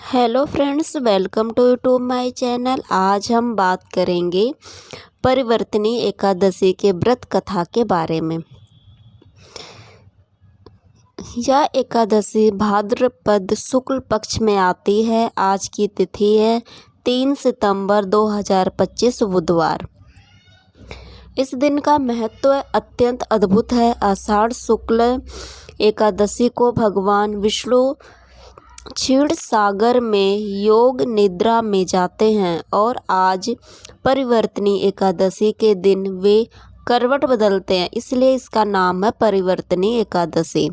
Hello friends, welcome to my channel. आज हम बात करेंगे परिवर्तनी एकादशी के व्रत कथा के बारे में। यह एकादशी भाद्रपद शुक्ल पक्ष में आती है। आज की तिथि है 3 सितंबर 2025 बुधवार। इस दिन का महत्व अत्यंत अद्भुत है। आषाढ़ शुक्ल एकादशी को भगवान विष्णु क्षीर सागर में योग निद्रा में जाते हैं और आज परिवर्तनी एकादशी के दिन वे करवट बदलते हैं, इसलिए इसका नाम है परिवर्तनी एकादशी।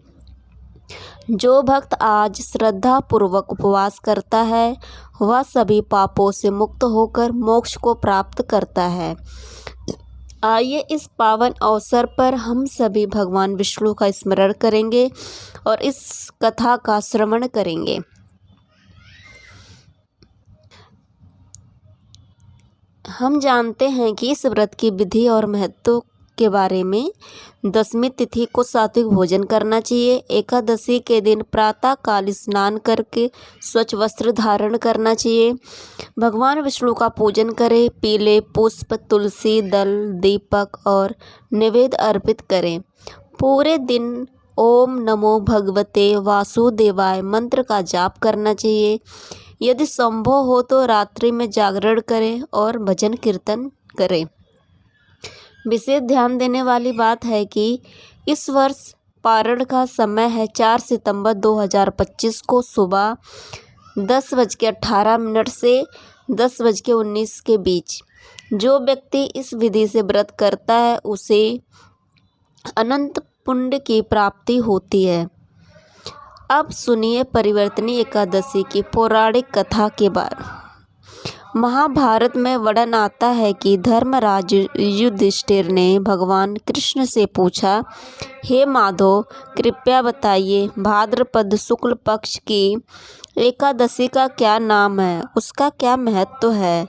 जो भक्त आज श्रद्धा पूर्वक उपवास करता है वह सभी पापों से मुक्त होकर मोक्ष को प्राप्त करता है। आइए इस पावन अवसर पर हम सभी भगवान विष्णु का स्मरण करेंगे और इस कथा का श्रवण करेंगे। हम जानते हैं कि इस व्रत की विधि और महत्व के बारे में। दशमी तिथि को सात्विक भोजन करना चाहिए। एकादशी के दिन प्रातः काल स्नान करके स्वच्छ वस्त्र धारण करना चाहिए। भगवान विष्णु का पूजन करें। पीले पुष्प, तुलसी दल, दीपक और नैवेद्य अर्पित करें। पूरे दिन ओम नमो भगवते वासुदेवाय मंत्र का जाप करना चाहिए। यदि संभव हो तो रात्रि में जागरण करें और भजन कीर्तन करें। विशेष ध्यान देने वाली बात है कि इस वर्ष पारण का समय है 4 सितंबर 2025 को सुबह 10:18 से 10:19 के बीच। जो व्यक्ति इस विधि से व्रत करता है उसे अनंत पुण्य की प्राप्ति होती है। अब सुनिए परिवर्तनी एकादशी की पौराणिक कथा के बारे। महाभारत में वर्णन आता है कि धर्मराज युधिष्ठिर ने भगवान कृष्ण से पूछा, हे माधव, कृपया बताइए भाद्रपद शुक्ल पक्ष की एकादशी का क्या नाम है, उसका क्या महत्व है।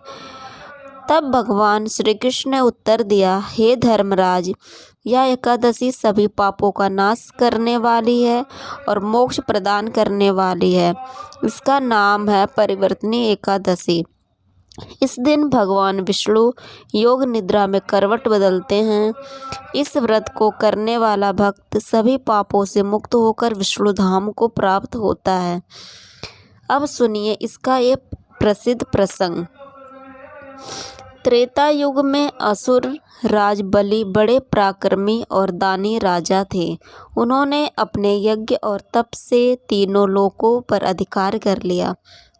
तब भगवान श्री कृष्ण ने उत्तर दिया, हे धर्मराज, यह एकादशी सभी पापों का नाश करने वाली है और मोक्ष प्रदान करने वाली है। इसका नाम है परिवर्तनी एकादशी। इस दिन भगवान विष्णु योग निद्रा में करवट बदलते हैं। इस व्रत को करने वाला भक्त सभी पापों से मुक्त होकर विष्णु धाम को प्राप्त होता है। अब सुनिए इसका ये प्रसिद्ध प्रसंग। त्रेता युग में असुर राज बलि बड़े पराक्रमी और दानी राजा थे। उन्होंने अपने यज्ञ और तप से तीनों लोकों पर अधिकार कर लिया।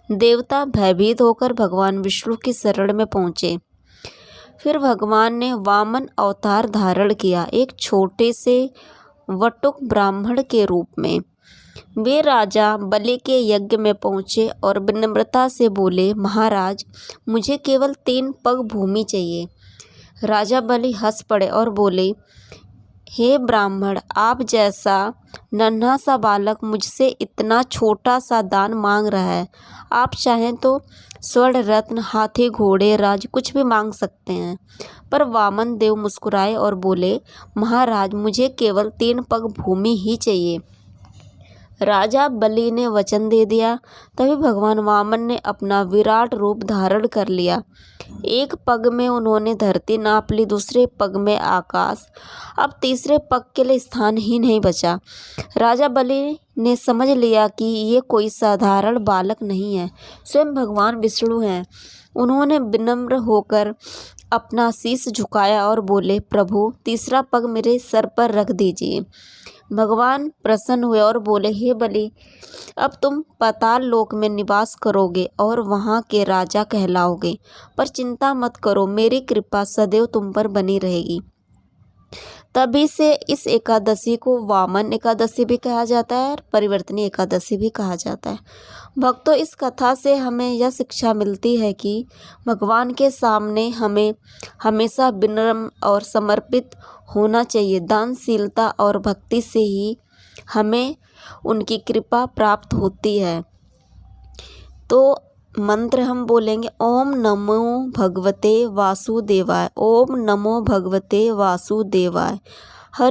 देवता भयभीत होकर भगवान विष्णु की शरण में पहुँचे। फिर भगवान ने वामन अवतार धारण किया, एक छोटे से वटुक ब्राह्मण के रूप में। वे राजा बलि के यज्ञ में पहुँचे और विनम्रता से बोले, महाराज, मुझे केवल 3 पग भूमि चाहिए। राजा बलि हंस पड़े और बोले, हे ब्राह्मण, आप जैसा नन्हा सा बालक मुझसे इतना छोटा सा दान मांग रहा है। आप चाहें तो स्वर्ण रत्न, हाथी, घोड़े, राज कुछ भी मांग सकते हैं। पर वामन देव मुस्कुराए और बोले, महाराज, मुझे केवल 3 पग भूमि ही चाहिए। राजा बलि ने वचन दे दिया। तभी भगवान वामन ने अपना विराट रूप धारण कर लिया। एक पग में उन्होंने धरती नाप ली, दूसरे पग में आकाश। अब तीसरे पग के लिए स्थान ही नहीं बचा। राजा बलि ने समझ लिया कि ये कोई साधारण बालक नहीं है, स्वयं भगवान विष्णु हैं। उन्होंने विनम्र होकर अपना शीश झुकाया और बोले, प्रभु, तीसरा पग मेरे सर पर रख दीजिए। भगवान प्रसन्न हुए और बोले, हे बलि, अब तुम पाताल लोक में निवास करोगे और वहाँ के राजा कहलाओगे। पर चिंता मत करो, मेरी कृपा सदैव तुम पर बनी रहेगी। तभी से इस एकादशी को वामन एकादशी भी कहा जाता है और परिवर्तनी एकादशी भी कहा जाता है। भक्तों, इस कथा से हमें यह शिक्षा मिलती है कि भगवान के सामने हमें हमेशा विनम्र और समर्पित होना चाहिए। दानशीलता और भक्ति से ही हमें उनकी कृपा प्राप्त होती है। तो मंत्र हम बोलेंगे, ओम नमो भगवते वासुदेवाय, ओम नमो भगवते वासुदेवाय।